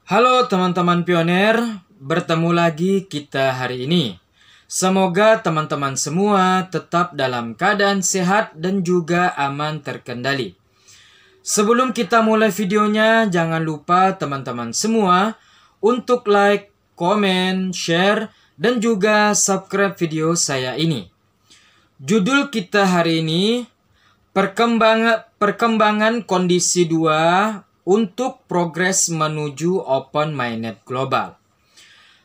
Halo teman-teman pioner, bertemu lagi kita hari ini. Semoga teman-teman semua tetap dalam keadaan sehat dan juga aman terkendali. Sebelum kita mulai videonya, jangan lupa teman-teman semua untuk like, komen, share, dan juga subscribe video saya ini. Judul kita hari ini, perkembangan kondisi 2 untuk progres menuju Open Mainnet Global.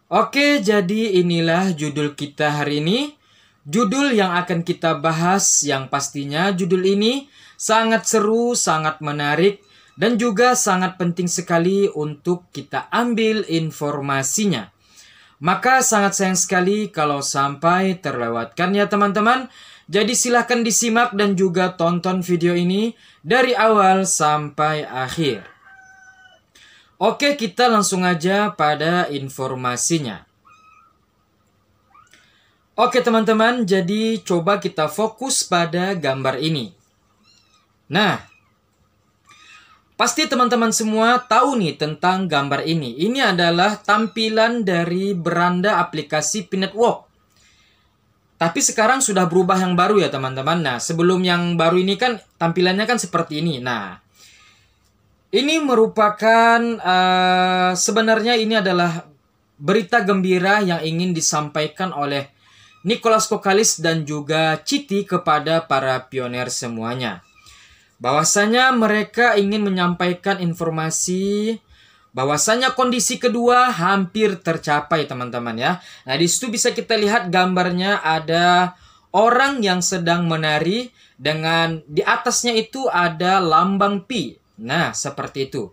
Oke, jadi inilah judul kita hari ini. Judul yang akan kita bahas yang pastinya judul ini sangat seru, sangat menarik, dan juga sangat penting sekali untuk kita ambil informasinya. Maka sangat sayang sekali kalau sampai terlewatkan ya teman-teman. Jadi silahkan disimak dan juga tonton video ini dari awal sampai akhir. Oke, kita langsung aja pada informasinya. Oke teman-teman, jadi coba kita fokus pada gambar ini. Nah, pasti teman-teman semua tahu nih tentang gambar ini. Ini adalah tampilan dari beranda aplikasi P-Network. Tapi sekarang sudah berubah yang baru ya teman-teman. Nah, sebelum yang baru ini kan tampilannya kan seperti ini. Nah, ini merupakan sebenarnya ini adalah berita gembira yang ingin disampaikan oleh Nicholas Kokalis dan juga Citi kepada para pioner semuanya. Bahwasanya mereka ingin menyampaikan informasi bahwasanya kondisi kedua hampir tercapai teman-teman ya. Nah, di situ bisa kita lihat gambarnya ada orang yang sedang menari dengan di atasnya itu ada lambang pi. Nah, seperti itu.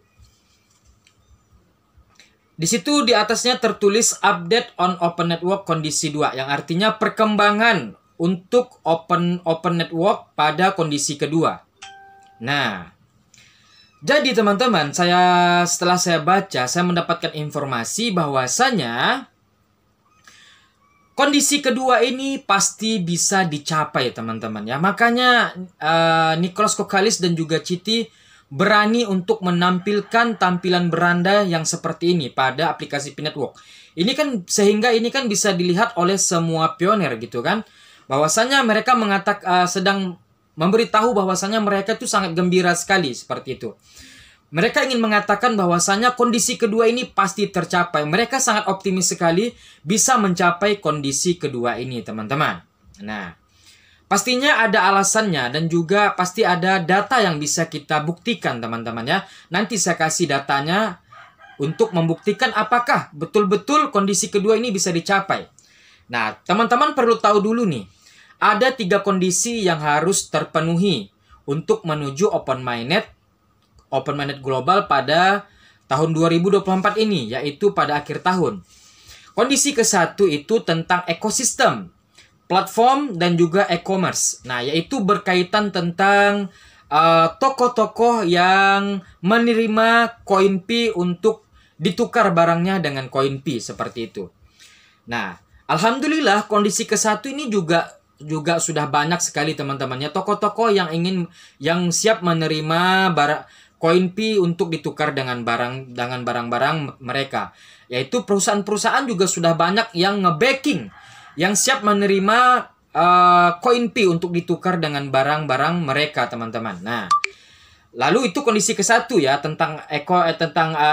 Di situ di atasnya tertulis update on Open Network kondisi 2 yang artinya perkembangan untuk Open Network pada kondisi kedua. Nah, jadi teman-teman, setelah saya baca, saya mendapatkan informasi bahwasanya kondisi kedua ini pasti bisa dicapai teman-teman ya. Makanya Nicholas Kokalis dan juga Citi berani untuk menampilkan tampilan beranda yang seperti ini pada aplikasi P-Network. Ini kan sehingga ini kan bisa dilihat oleh semua pioner gitu kan. Bahwasanya mereka sedang memberitahu bahwasanya mereka itu sangat gembira sekali seperti itu. Mereka ingin mengatakan bahwasanya kondisi kedua ini pasti tercapai. Mereka sangat optimis sekali bisa mencapai kondisi kedua ini, teman-teman. Nah, pastinya ada alasannya dan juga pasti ada data yang bisa kita buktikan, teman-teman ya. Nanti saya kasih datanya untuk membuktikan apakah betul-betul kondisi kedua ini bisa dicapai. Nah, teman-teman perlu tahu dulu nih. Ada 3 kondisi yang harus terpenuhi untuk menuju Open Mainnet Global pada tahun 2024 ini, yaitu pada akhir tahun. Kondisi ke-1 itu tentang ekosistem, platform, dan juga e-commerce. Nah, yaitu berkaitan tentang toko-toko yang menerima koin Pi untuk ditukar barangnya dengan koin Pi, seperti itu. Nah, alhamdulillah kondisi ke-1 ini juga sudah banyak sekali teman-temannya toko-toko yang siap menerima koin Pi untuk ditukar dengan barang-barang mereka. Yaitu perusahaan-perusahaan juga sudah banyak yang nge-backing, yang siap menerima koin Pi untuk ditukar dengan barang-barang mereka, teman-teman. Nah, lalu itu kondisi ke-1 ya, tentang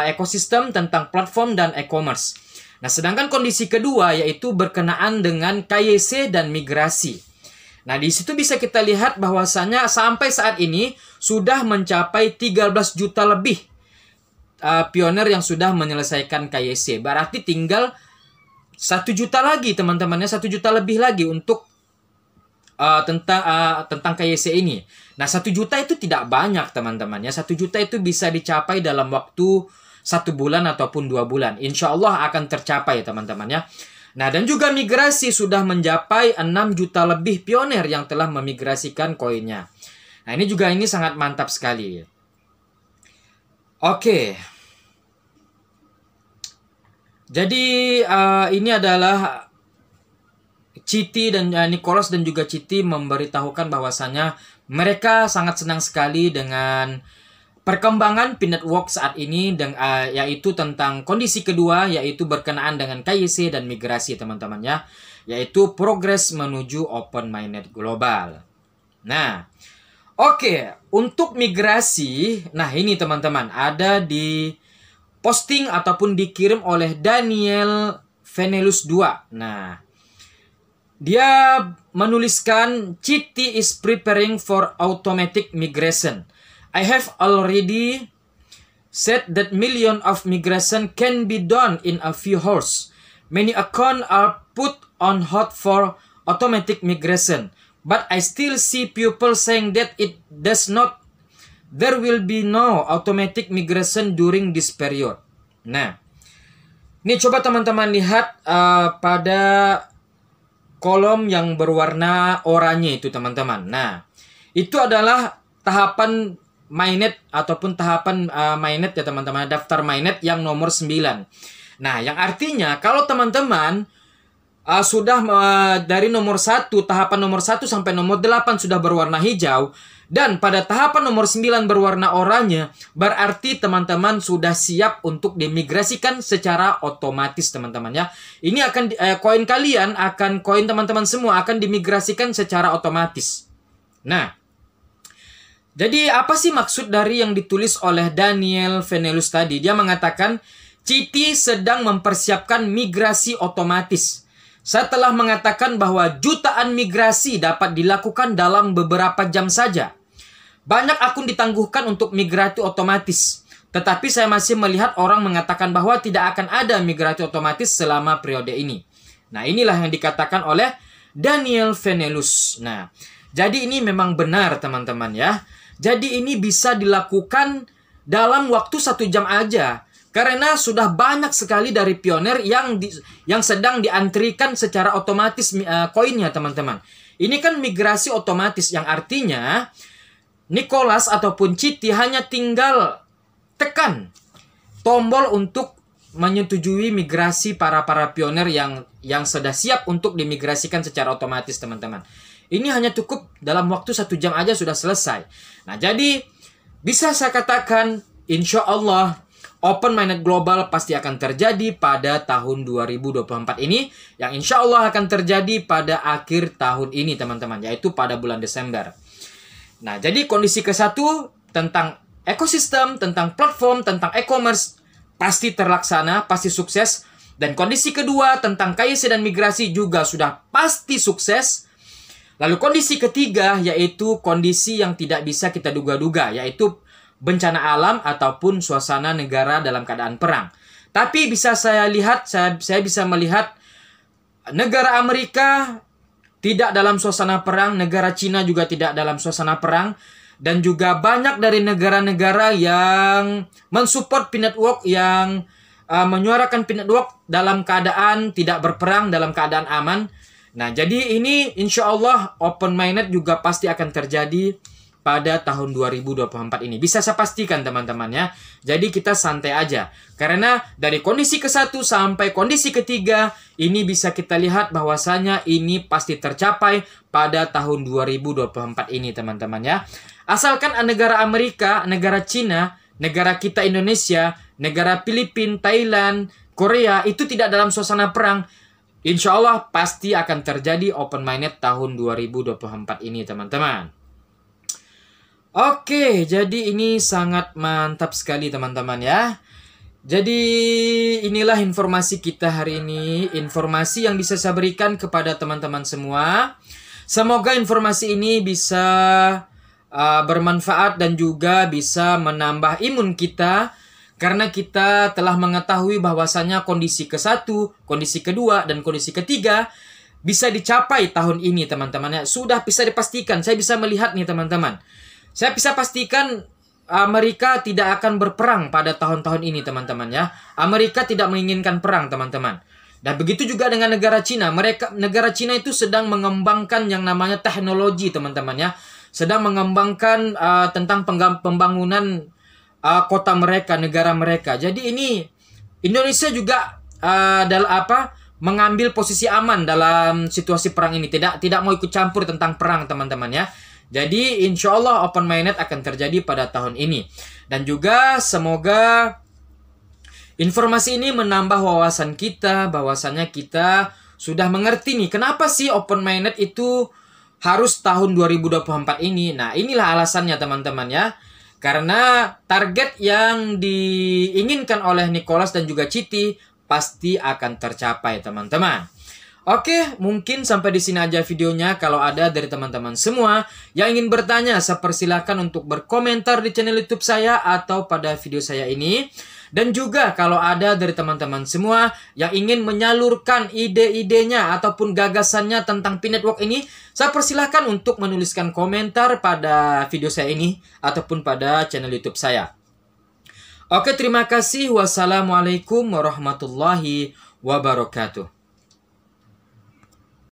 ekosistem, tentang platform dan e-commerce. Nah, sedangkan kondisi kedua yaitu berkenaan dengan KYC dan migrasi. Nah, di situ bisa kita lihat bahwasanya sampai saat ini sudah mencapai 13 juta lebih pioner yang sudah menyelesaikan KYC. Berarti tinggal 1 juta lagi teman-temannya, 1 juta lebih lagi untuk tentang KYC ini. Nah, 1 juta itu tidak banyak teman-teman ya. 1 juta itu bisa dicapai dalam waktu 1 bulan ataupun 2 bulan. Insya Allah akan tercapai teman-teman ya. Nah, dan juga migrasi sudah mencapai 6 juta lebih pioner yang telah memigrasikan koinnya. Nah, ini sangat mantap sekali. Oke. Jadi ini adalah Citi dan Nicholas dan juga Citi memberitahukan bahwasanya mereka sangat senang sekali dengan perkembangan P Network saat ini yaitu tentang kondisi kedua, yaitu berkenaan dengan KYC dan migrasi teman-teman ya, yaitu progres menuju Open Mainnet Global. Nah, oke, untuk migrasi, nah ini teman-teman ada di posting ataupun dikirim oleh Daniel Venelus 2. Nah, dia menuliskan Chitty is preparing for automatic migration. I have already said that million of migration can be done in a few hours. Many accounts are put on hold for automatic migration. But I still see people saying that there will be no automatic migration during this period. Nah, ini coba teman-teman lihat pada kolom yang berwarna oranye itu teman-teman. Nah, itu adalah tahapan mainnet ataupun tahapan mainnet ya teman-teman, daftar mainnet yang nomor 9. Nah, yang artinya kalau teman-teman sudah dari nomor 1, tahapan nomor 1 sampai nomor 8 sudah berwarna hijau, dan pada tahapan nomor 9 berwarna oranye, berarti teman-teman sudah siap untuk dimigrasikan secara otomatis teman-teman ya. Ini akan koin kalian, koin teman-teman semua akan dimigrasikan secara otomatis. Nah, jadi apa sih maksud dari yang ditulis oleh Daniel Venelus tadi? Dia mengatakan Chitty sedang mempersiapkan migrasi otomatis. Saya telah mengatakan bahwa jutaan migrasi dapat dilakukan dalam beberapa jam saja. Banyak akun ditangguhkan untuk migrasi otomatis. Tetapi saya masih melihat orang mengatakan bahwa tidak akan ada migrasi otomatis selama periode ini. Nah, inilah yang dikatakan oleh Daniel Venelus. Nah, jadi ini memang benar teman-teman ya. Jadi ini bisa dilakukan dalam waktu 1 jam aja. Karena sudah banyak sekali dari pioner yang sedang diantrikan secara otomatis koinnya teman-teman. Ini kan migrasi otomatis yang artinya Nicholas ataupun Chitty hanya tinggal tekan tombol untuk menyetujui migrasi para pioner yang sudah siap untuk dimigrasikan secara otomatis teman-teman. Ini hanya cukup dalam waktu 1 jam aja sudah selesai. Nah, jadi bisa saya katakan insya Allah Open Mainnet Global pasti akan terjadi pada tahun 2024 ini, yang insya Allah akan terjadi pada akhir tahun ini teman-teman, yaitu pada bulan Desember. Nah, jadi kondisi ke-1 tentang ekosistem, tentang platform, tentang e-commerce pasti terlaksana, pasti sukses. Dan kondisi kedua tentang KYC dan migrasi juga sudah pasti sukses. Lalu kondisi ketiga yaitu kondisi yang tidak bisa kita duga-duga, yaitu bencana alam ataupun suasana negara dalam keadaan perang. Tapi bisa saya lihat, saya bisa melihat negara Amerika tidak dalam suasana perang, negara Cina juga tidak dalam suasana perang, dan juga banyak dari negara-negara yang mensupport P Network, yang menyuarakan P Network dalam keadaan tidak berperang, dalam keadaan aman. Nah, jadi ini insya Allah Open Mainnet juga pasti akan terjadi pada tahun 2024 ini. Bisa saya pastikan teman-teman ya. Jadi kita santai aja. Karena dari kondisi ke-1 sampai kondisi ketiga, ini bisa kita lihat bahwasanya ini pasti tercapai pada tahun 2024 ini teman-teman ya. Asalkan negara Amerika, negara Cina, negara kita Indonesia, negara Filipina, Thailand, Korea itu tidak dalam suasana perang, insya Allah pasti akan terjadi Open Mainnet tahun 2024 ini teman-teman. Oke, jadi ini sangat mantap sekali teman-teman ya. Jadi inilah informasi kita hari ini, informasi yang bisa saya berikan kepada teman-teman semua. Semoga informasi ini bisa bermanfaat dan juga bisa menambah imun kita, karena kita telah mengetahui bahwasanya kondisi ke-1, kondisi kedua, dan kondisi ketiga bisa dicapai tahun ini teman-teman ya. Sudah bisa dipastikan, saya bisa melihat nih teman-teman. Saya bisa pastikan Amerika tidak akan berperang pada tahun-tahun ini teman-teman ya. Amerika tidak menginginkan perang teman-teman. Dan begitu juga dengan negara Cina. Negara Cina itu sedang mengembangkan yang namanya teknologi teman-teman ya. Sedang mengembangkan tentang pembangunan kota mereka, negara mereka. Jadi ini Indonesia juga mengambil posisi aman dalam situasi perang ini. Tidak mau ikut campur tentang perang teman-teman ya. Jadi insya Allah open mainnet akan terjadi pada tahun ini. Dan juga semoga informasi ini menambah wawasan kita, bahwasannya kita sudah mengerti nih, kenapa sih open mainnet itu harus tahun 2024 ini. Nah, inilah alasannya teman-teman ya. Karena target yang diinginkan oleh Nicholas dan juga Citi pasti akan tercapai teman-teman. Oke, mungkin sampai di sini aja videonya. Kalau ada dari teman-teman semua yang ingin bertanya, saya persilakan untuk berkomentar di channel YouTube saya atau pada video saya ini. Dan juga kalau ada dari teman-teman semua yang ingin menyalurkan ide-idenya ataupun gagasannya tentang P-Network ini, saya persilahkan untuk menuliskan komentar pada video saya ini ataupun pada channel YouTube saya. Oke, terima kasih. Wassalamualaikum warahmatullahi wabarakatuh.